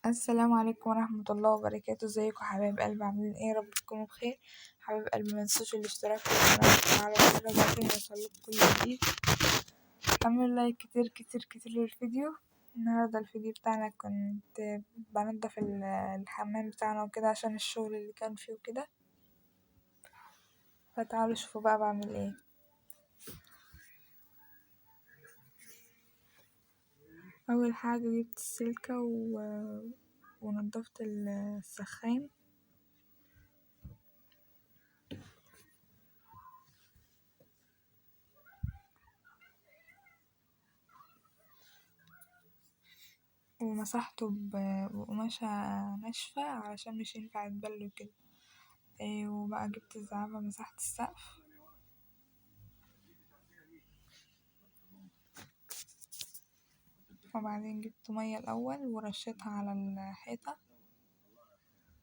السلام عليكم ورحمة الله وبركاته. ازيكم حبايب قلبي؟ عاملين ايه؟ رب تكونوا بخير. حبايب قلبي متنسوش الاشتراك في القناة وتفعلوا الجرس عشان يوصلكوا كل جديد. اعملوا لايك كتير كتير كتير للفيديو. النهاردة الفيديو بتاعنا كنت بنضف الحمام بتاعنا وكده عشان الشغل اللي كان فيه وكده، فتعالوا شوفوا بقى بعمل ايه. اول حاجة جبت السلكة ونضفت السخان، ومسحته بقماشة ناشفة علشان مش ينفع يتبل وكده. وبقى جبت الزعافة مسحت السقف، وبعدين جبت مية الأول ورشيتها على الحيطة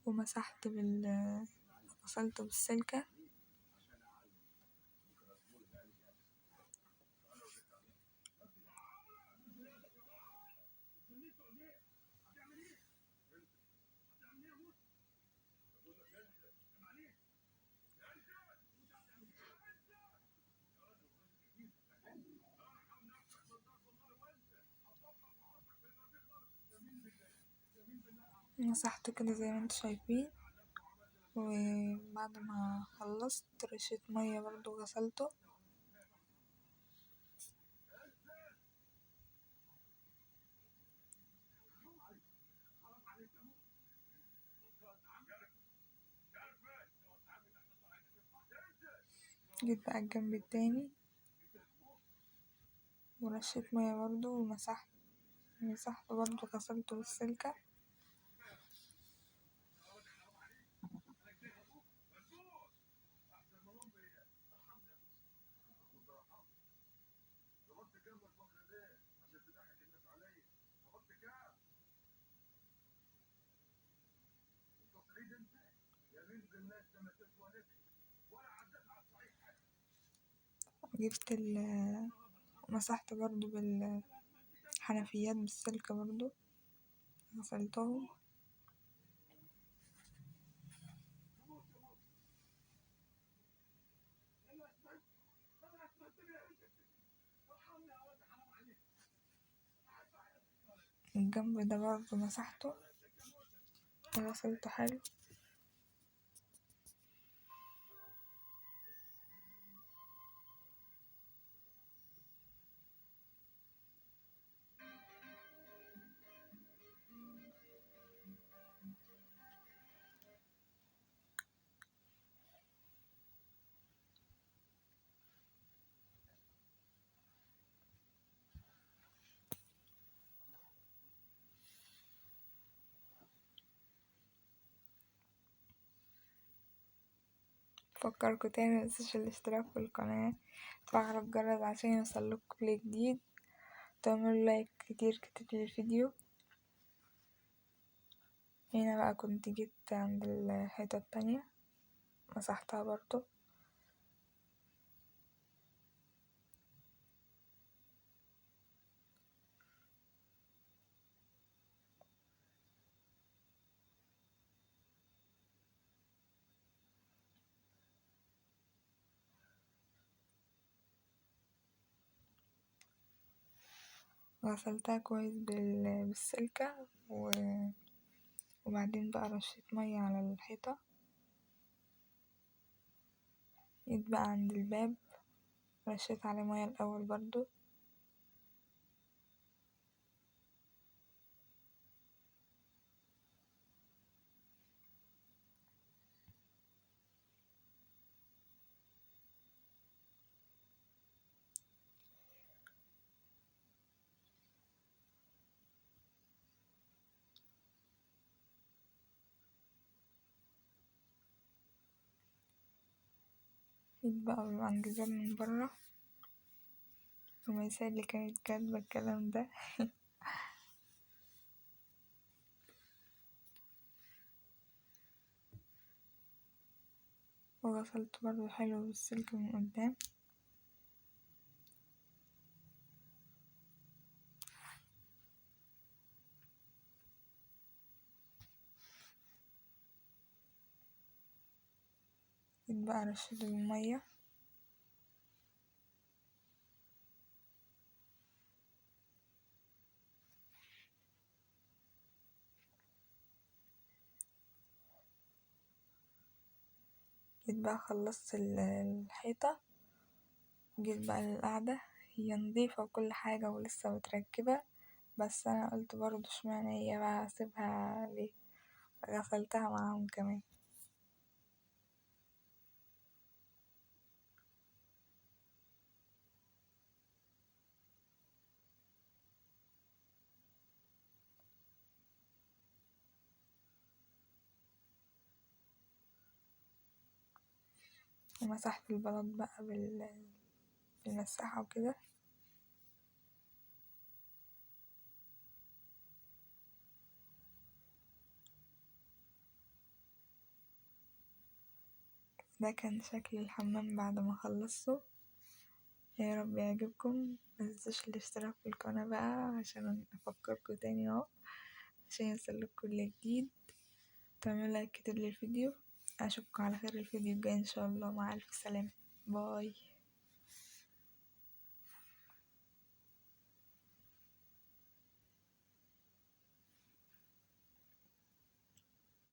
ومسحت غسلته بالسلكة. مسحته كده زي ما انتوا شايفين، وبعد ما خلصت رشيت مية برضو غسلته. جيت بقى الجنب التاني ورشيت مية برضو مسحته برضو غسلته بالسلكة. جبت مسحت برضو بالحنفيات بالسلكة برضو غسلتهم. الجنب ده برضو مسحته وغسلته حلو. فكركوا تاني متنسوش الاشتراك في القناة، تفعلوا الجرس عشان يوصلكوا كل جديد، تعملوا لايك كتير كتير للفيديو. هنا بقى كنت جيت عند الحيطة التانية مسحتها برضو. غسلتها كويس بالسلكة وبعدين بقى رشيت مية على الحيطة. جيت بقى عند الباب رشيت عليه مية الأول برضو. جيت بقى عند الباب من برا، وميساء اللي كانت كاتبة الكلام ده وغسلت برضو حلو بالسلك من قدام. جيت بقى رشيت المية، جيت بقى خلصت الحيطة، وجيت بقى للقعدة. هي نضيفة وكل حاجة ولسه متركبة، بس أنا قلت برضه اشمعنى هي بقى أسيبها ليه، غسلتها معاهم كمان. ومسحت البلاط بقى بالمساحة وكده. ده كان شكل الحمام بعد ما خلصته. يا رب يعجبكم، متنسوش الاشتراك في القناة بقى عشان افكركم تاني اهو، عشان يوصلك كل جديد. تعملوا لايك كتير للفيديو. اشوفكم على خير الفيديو الجاي ان شاء الله. مع الف سلامة. باي.